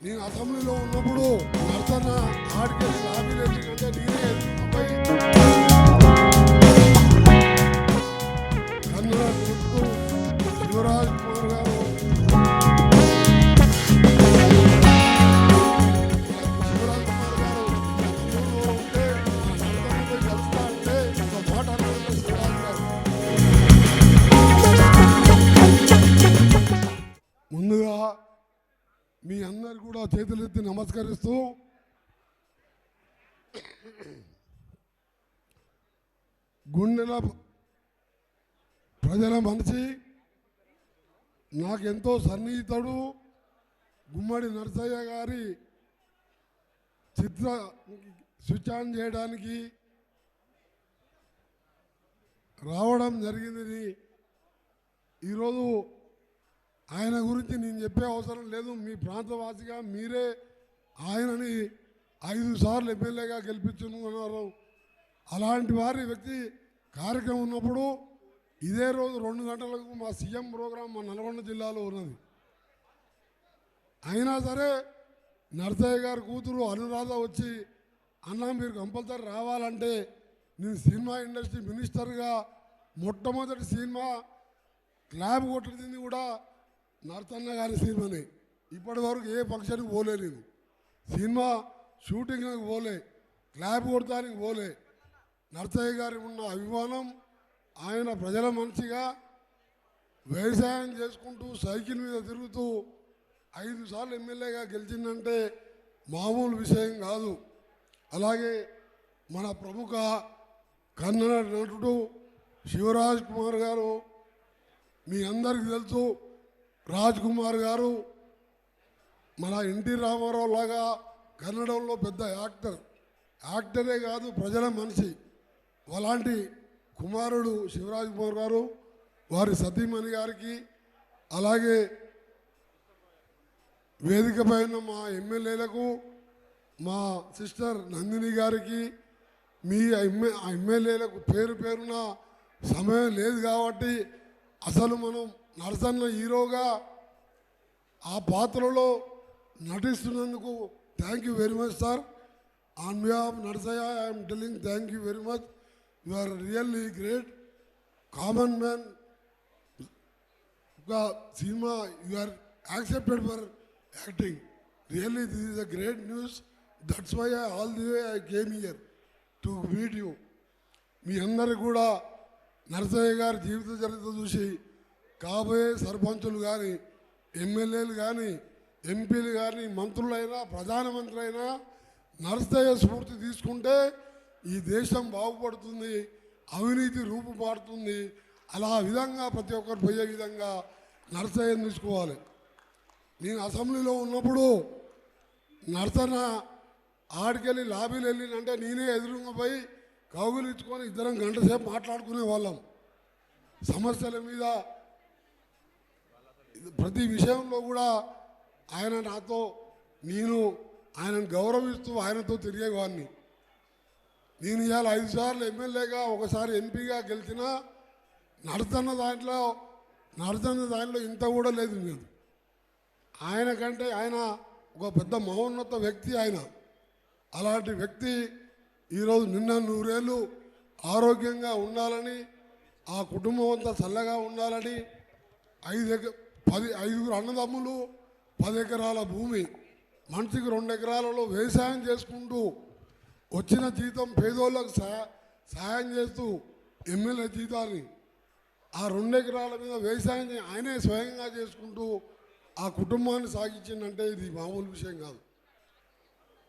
నేను అసెంబ్లీలో ఉన్నప్పుడు నర్సన్న ఆడికెళ్ళి లాబీలు ఎందుకంటే నేనే అబ్బాయి కన్నడ చుట్టూ శివరాజ్ కుమార్ గారు ఉంటే నర్సన్నపై కలుస్తా అంటే ఒక మాట అన్నాడు శివరాజ్ గారు. ముందుగా మీ అందరు కూడా చేతులెత్తి నమస్కరిస్తూ గుండెల ప్రజల మనిషి నాకెంతో సన్నిహితుడు గుమ్మడి నరసయ్య గారి చిత్ర స్విచ్ ఆన్ చేయడానికి రావడం జరిగింది. ఈరోజు ఆయన గురించి నేను చెప్పే అవసరం లేదు. మీ ప్రాంతవాసిగా మీరే ఆయనని 5 సార్లు ఎమ్మెల్యేగా గెలిపించుకున్నారు. అలాంటి వారి వ్యక్తి కార్యక్రమం ఉన్నప్పుడు ఇదే రోజు 2 గంటలకు మా సీఎం ప్రోగ్రాం మా నల్గొండ జిల్లాలో ఉన్నది. అయినా సరే నరసయ్య గారి కూతురు అనురాధ వచ్చి అన్న మీరు కంపల్సరీ రావాలంటే నేను సినిమా ఇండస్ట్రీ మినిస్టర్గా మొట్టమొదటి సినిమా క్లాబ్ కొట్టింది కూడా నరసన్న గారి సినిమాని. ఇప్పటి వరకు ఏ ఫంక్షన్కి పోలేదు, సినిమా షూటింగ్కి పోలే, క్లాబ్ కొడతానికి పోలే. నరసయ్య గారికి ఉన్న అభిమానం, ఆయన ప్రజల మనిషిగా వ్యవసాయం చేసుకుంటూ సైకిల్ మీద తిరుగుతూ 5 సార్లు ఎమ్మెల్యేగా గెలిచిందంటే మామూలు విషయం కాదు. అలాగే మన ప్రముఖ కన్నడ నటుడు శివరాజ్ కుమార్ గారు, మీ అందరికీ తెలుసు. రాజ్ కుమార్ గారు మన ఎన్టీ రామారావు లాగా కన్నడంలో పెద్ద యాక్టరే కాదు, ప్రజల మనిషి. అలాంటి కుమారుడు శివరాజ్ కుమార్ గారు, వారి సతీమణి గారికి, అలాగే వేదిక పైన మా ఎమ్మెల్యేలకు, మా సిస్టర్ నందిని గారికి, మీ ఎమ్మెల్యేలకు పేరు పేరున సమయం లేదు కాబట్టి అసలు మనం నరసన్న హీరోగా ఆ పాత్రలో నటిస్తున్నందుకు thank you very much sir. On behalf Narasayya I'm telling thank you very much. You are really great. Common man ఒక cinema you are accepted for acting. Really this is a great news. That's why all the way I came here to meet you. మీ అందరికి కూడా నరసయ్య గారి జీవిత చరిత్ర చూసి కాబోయే సర్పంచులు కానీ, ఎమ్మెల్యేలు కానీ, ఎంపీలు కానీ, మంత్రులైనా, ప్రధానమంత్రి అయినా నరసయ్య స్ఫూర్తి తీసుకుంటే ఈ దేశం బాగుపడుతుంది, అవినీతి రూపుమారుతుంది. అలా విధంగా ప్రతి ఒక్కరు పోయే విధంగా నరసయ్యను తీసుకోవాలి. నేను అసెంబ్లీలో ఉన్నప్పుడు నరసన్న ఆడికెళ్ళి లాబీలు వెళ్ళినంటే నేనే ఎదురుగా పోయి కౌగులు ఇచ్చుకొని ఇద్దరం గంట సేపు మాట్లాడుకునే వాళ్ళం. సమస్యల మీద ప్రతి విషయంలో కూడా ఆయన నాతో, నేను ఆయనను గౌరవిస్తూ ఆయనతో తిరిగేవాడిని. నేను ఇవాళ 5 సార్లు ఎమ్మెల్యేగా, ఒకసారి ఎంపీగా గెలిచిన నరసన్న దాంట్లో ఇంత కూడా లేదు. నేను ఆయన కంటే ఆయన ఒక పెద్ద మహోన్నత వ్యక్తి. ఆయన అలాంటి వ్యక్తి ఈరోజు నిన్న 100 ఏళ్ళు ఆరోగ్యంగా ఉండాలని, ఆ కుటుంబం అంతా చల్లగా ఉండాలని, 5 అన్నదమ్ములు, 10 ఎకరాల భూమి, మనిషికి 2 ఎకరాలలో వ్యవసాయం చేసుకుంటూ వచ్చిన జీతం పేదోళ్ళకు సహాయం చేస్తూ ఎమ్మెల్యే జీతాన్ని ఆ 2 ఎకరాల మీద వ్యవసాయం ఆయనే స్వయంగా చేసుకుంటూ ఆ కుటుంబాన్ని సాగించిందంటే ఇది మామూలు విషయం కాదు.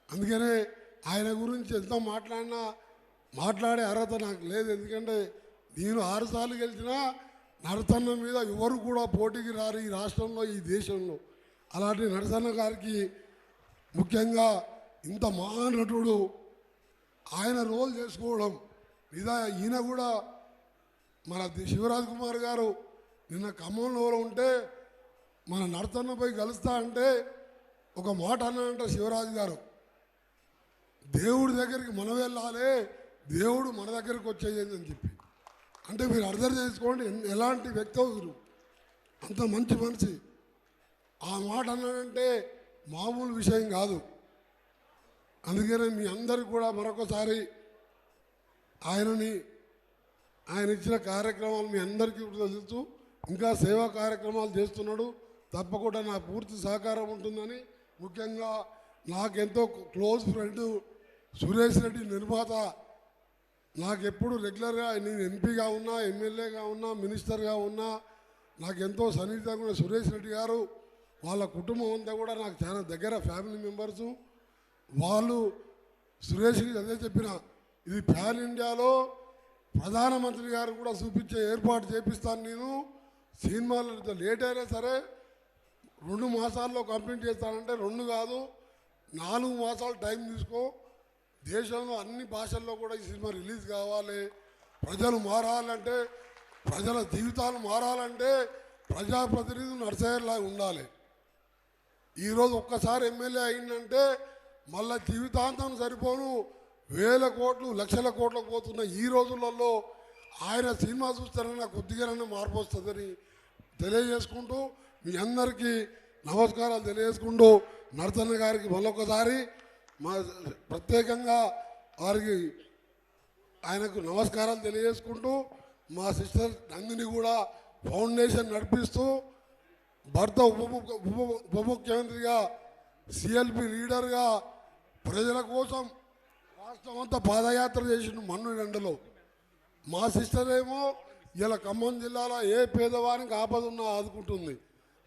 అందుకనే ఆయన గురించి ఎంత మాట్లాడినా మాట్లాడే అర్హత నాకు లేదు. ఎందుకంటే నేను 6 సార్లు గెలిచినా నరసన్న మీద ఎవరు కూడా పోటీకి రారు ఈ రాష్ట్రంలో, ఈ దేశంలో. అలాంటి నరసన్న గారికి ముఖ్యంగా ఇంత మహానటుడు ఆయన రోల్ చేసుకోవడం ఈయన కూడా మన శివరాజ్ కుమార్ గారు నిన్న ఖమ్మంలో ఉంటే మన నరసన్నపై కలుస్తా అంటే ఒక మాట అన్నాడంట శివరాజు గారు, దేవుడి దగ్గరికి మనం వెళ్ళాలి, దేవుడు మన దగ్గరికి వచ్చేది అని చెప్పి. అంటే మీరు అర్థం చేసుకోండి ఎలాంటి వ్యక్తి, అంత మంచి మనిషి. ఆ మాట అన్నాడంటే మామూలు విషయం కాదు. అందుకనే మీ అందరికి కూడా మరొకసారి ఆయన ఇచ్చిన కార్యక్రమాలు మీ అందరికీ కూడా తెలుసు. ఇంకా సేవా కార్యక్రమాలు చేస్తున్నాడు. తప్పకుండా నా పూర్తి సహకారం ఉంటుందని, ముఖ్యంగా నాకెంతో క్లోజ్ ఫ్రెండ్ సురేష్ రెడ్డి నిర్మాత, నాకెప్పుడు రెగ్యులర్గా నేను ఎంపీగా ఉన్నా, ఎమ్మెల్యేగా ఉన్నా, మినిస్టర్గా ఉన్నా నాకెంతో సన్నిహితంగా ఉన్న సురేష్ రెడ్డి గారు, వాళ్ళ కుటుంబం అంతా కూడా నాకు చాలా దగ్గర ఫ్యామిలీ మెంబర్సు. వాళ్ళు సురేష్కి అదే చెప్పిన, ఇది ప్యాన్ ఇండియాలో ప్రధానమంత్రి గారు కూడా చూపించే ఏర్పాటు చేపిస్తాను. నేను సినిమాలు లేట్ అయినా సరే 2 మాసాల్లో కంప్లీట్ చేస్తానంటే 2 కాదు 4 మాసాలు టైం తీసుకో. దేశంలో అన్ని భాషల్లో కూడా ఈ సినిమా రిలీజ్ కావాలి. ప్రజలు మారాలంటే, ప్రజల జీవితాలు మారాలంటే ప్రజాప్రతినిధులు నర్సయ్యలాగా ఉండాలి. ఈరోజు ఒక్కసారి ఎమ్మెల్యే అయిందంటే మళ్ళీ జీవితాంతం సరిపోను వేల కోట్లు లక్షల కోట్లకు పోతున్న ఈ రోజులలో ఆయన సినిమా చూస్తారని నాకు కొద్దిగానే మార్పు వస్తుందని తెలియజేసుకుంటూ, మీ అందరికీ నమస్కారాలు తెలియజేసుకుంటూ, నరసన్న గారికి మరొకసారి మా ప్రత్యేకంగా ఆయనకు నమస్కారాలు తెలియజేసుకుంటూ, మా సిస్టర్ నందిని కూడా ఫౌండేషన్ నడిపిస్తూ, భర్త ఉప ముఖ్యమంత్రిగా, సిఎల్పి లీడర్గా ప్రజల కోసం రాష్ట్రం అంతా పాదయాత్ర చేసిన మన్ను ఎండలో. మా సిస్టర్ ఏమో ఇలా ఖమ్మం జిల్లాలో ఏ పేదవానికి ఆపద ఉన్నా ఆదుకుంటుంది.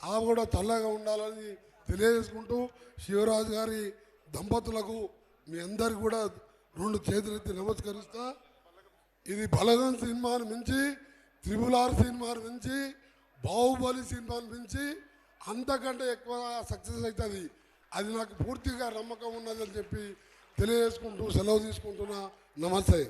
ఆమె కూడా చల్లగా ఉండాలని తెలియజేసుకుంటూ, శివరాజు గారి దంపతులకు మీ అందరికి కూడా 2 చేతులెత్తి నమస్కరిస్తా. ఇది బలగం సినిమాను మించి, RRR సినిమాను మించి, బాహుబలి సినిమాను మించి అంతకంటే ఎక్కువ సక్సెస్ అవుతుంది. అది నాకు పూర్తిగా నమ్మకం ఉన్నదని చెప్పి తెలియజేసుకుంటూ సెలవు తీసుకుంటున్నా. నమస్తే.